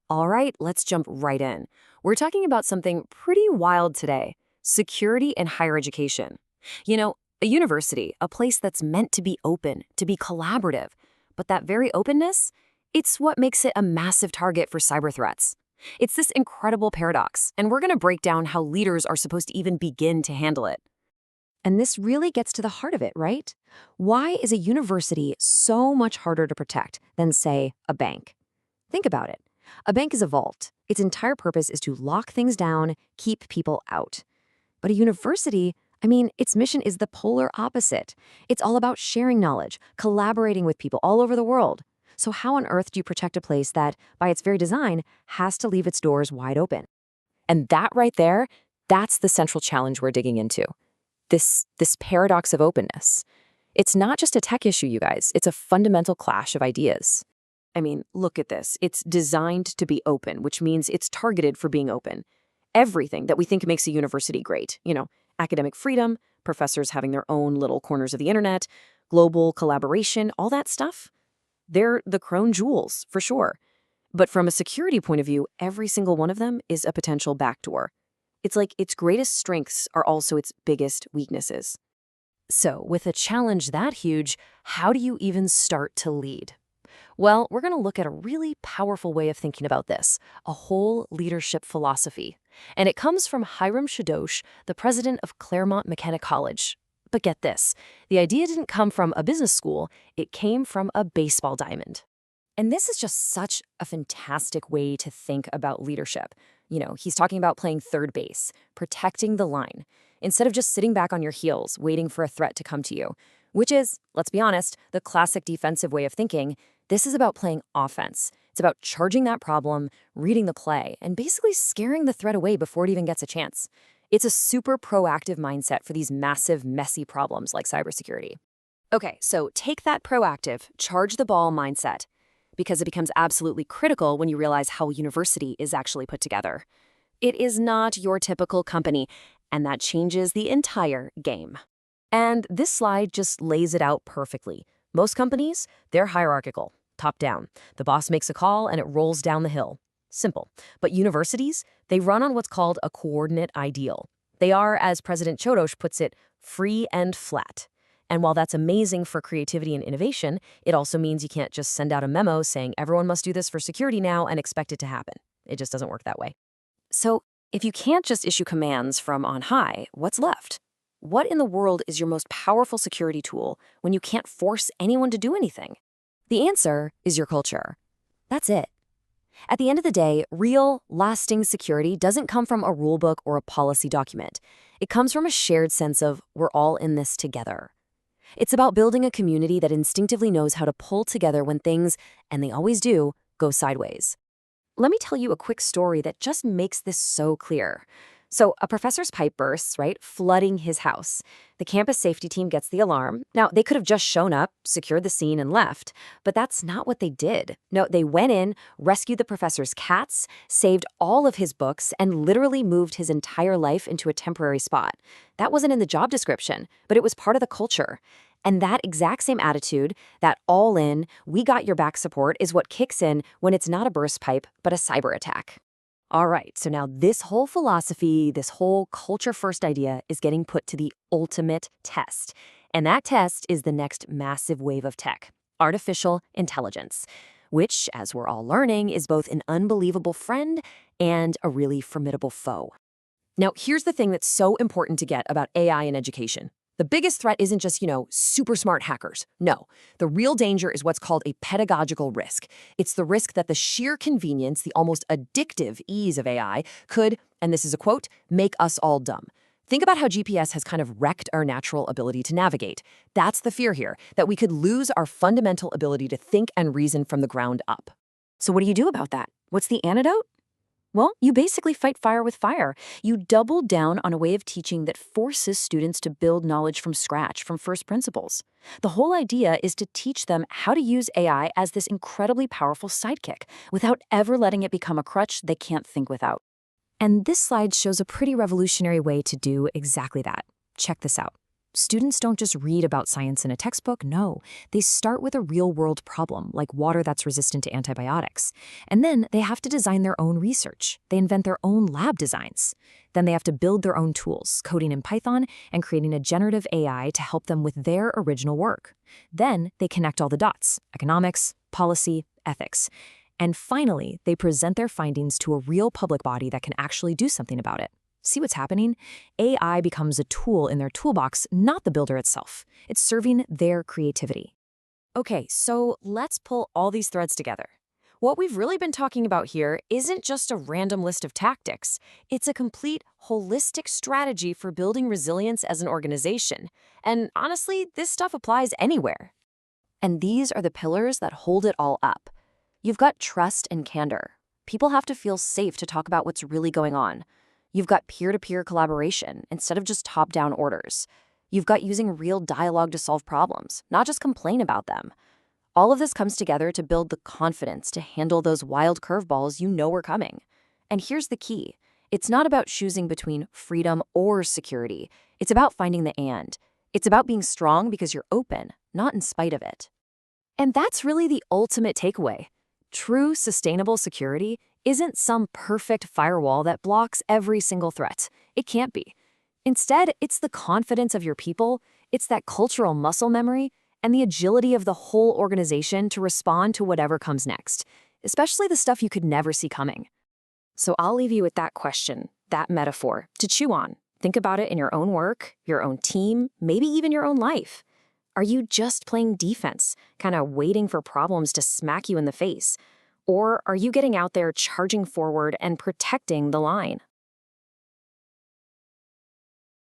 All right, let's jump right in. We're talking about something pretty wild today: security in higher education. A university, a place that's meant to be open, to be collaborative. But that very openness, it's what makes it a massive target for cyber threats. It's this incredible paradox, and we're going to break down how leaders are supposed to even begin to handle it. And this really gets to the heart of it, right? Why is a university so much harder to protect than, say, a bank? Think about it. A bank is a vault. Its entire purpose is to lock things down, keep people out. But a university, its mission is the polar opposite. It's all about sharing knowledge, collaborating with people all over the world. So how on earth do you protect a place that, by its very design, has to leave its doors wide open? And that right there, that's the central challenge we're digging into. This paradox of openness. It's not just a tech issue, you guys. It's a fundamental clash of ideas. Look at this. It's designed to be open, which means it's targeted for being open. Everything that we think makes a university great, academic freedom, professors having their own little corners of the internet, global collaboration, all that stuff, they're the crown jewels, for sure. But from a security point of view, every single one of them is a potential backdoor. It's like its greatest strengths are also its biggest weaknesses. So, with a challenge that huge, how do you even start to lead? Well, we're going to look at a really powerful way of thinking about this, a whole leadership philosophy. And it comes from Hiram Shadosh, the president of Claremont McKenna College. But get this, the idea didn't come from a business school, it came from a baseball diamond. And this is just such a fantastic way to think about leadership. He's talking about playing third base, protecting the line, instead of just sitting back on your heels, waiting for a threat to come to you, which is, let's be honest, the classic defensive way of thinking. This is about playing offense. It's about charging that problem, reading the play, and basically scaring the threat away before it even gets a chance. It's a super proactive mindset for these massive, messy problems like cybersecurity. Okay, so take that proactive, charge the ball mindset, because it becomes absolutely critical when you realize how a university is actually put together. It is not your typical company, and that changes the entire game. And this slide just lays it out perfectly. Most companies, they're hierarchical, top down. The boss makes a call and it rolls down the hill. Simple. But universities, they run on what's called a coordinate ideal. They are, as President Chodosh puts it, free and flat. And while that's amazing for creativity and innovation, it also means you can't just send out a memo saying everyone must do this for security now and expect it to happen. It just doesn't work that way. So if you can't just issue commands from on high, what's left? What in the world is your most powerful security tool when you can't force anyone to do anything? The answer is your culture. That's it. At the end of the day, real, lasting security doesn't come from a rulebook or a policy document. It comes from a shared sense of we're all in this together. It's about building a community that instinctively knows how to pull together when things, and they always do, go sideways. Let me tell you a quick story that just makes this so clear. So a professor's pipe bursts, right, flooding his house. The campus safety team gets the alarm. Now, they could have just shown up, secured the scene, and left, but that's not what they did. No, they went in, rescued the professor's cats, saved all of his books, and literally moved his entire life into a temporary spot. That wasn't in the job description, but it was part of the culture. And that exact same attitude, that all-in, we got your back support, is what kicks in when it's not a burst pipe, but a cyber attack. All right, so now this whole philosophy, this whole culture-first idea is getting put to the ultimate test. And that test is the next massive wave of tech, artificial intelligence, which, as we're all learning, is both an unbelievable friend and a really formidable foe. Now, here's the thing that's so important to get about AI in education. The biggest threat isn't just, super smart hackers. No, the real danger is what's called a pedagogical risk. It's the risk that the sheer convenience, the almost addictive ease of AI could, and this is a quote, make us all dumb. Think about how GPS has kind of wrecked our natural ability to navigate. That's the fear here, that we could lose our fundamental ability to think and reason from the ground up. So what do you do about that? What's the antidote? Well, you basically fight fire with fire. You double down on a way of teaching that forces students to build knowledge from scratch, from first principles. The whole idea is to teach them how to use AI as this incredibly powerful sidekick without ever letting it become a crutch they can't think without. And this slide shows a pretty revolutionary way to do exactly that. Check this out. students don't just read about science in a textbook, no. They start with a real-world problem, like water that's resistant to antibiotics. And then they have to design their own research. They invent their own lab designs. Then they have to build their own tools, coding in Python and creating a generative AI to help them with their original work. Then they connect all the dots: economics, policy, ethics. And finally, they present their findings to a real public body that can actually do something about it. See what's happening? AI becomes a tool in their toolbox, not the builder itself. It's serving their creativity. Okay, so let's pull all these threads together. What we've really been talking about here isn't just a random list of tactics. It's a complete, holistic strategy for building resilience as an organization. And honestly, this stuff applies anywhere. And these are the pillars that hold it all up. You've got trust and candor. People have to feel safe to talk about what's really going on. You've got peer-to-peer collaboration instead of just top-down orders. You've got using real dialogue to solve problems, not just complain about them. All of this comes together to build the confidence to handle those wild curveballs you know are coming. And here's the key. It's not about choosing between freedom or security. It's about finding the and. It's about being strong because you're open, not in spite of it. And that's really the ultimate takeaway. True sustainable security isn't some perfect firewall that blocks every single threat. It can't be. Instead, it's the confidence of your people, it's that cultural muscle memory, and the agility of the whole organization to respond to whatever comes next, especially the stuff you could never see coming. So I'll leave you with that question, that metaphor, to chew on. Think about it in your own work, your own team, maybe even your own life. Are you just playing defense, kind of waiting for problems to smack you in the face? Or are you getting out there charging forward and protecting the line?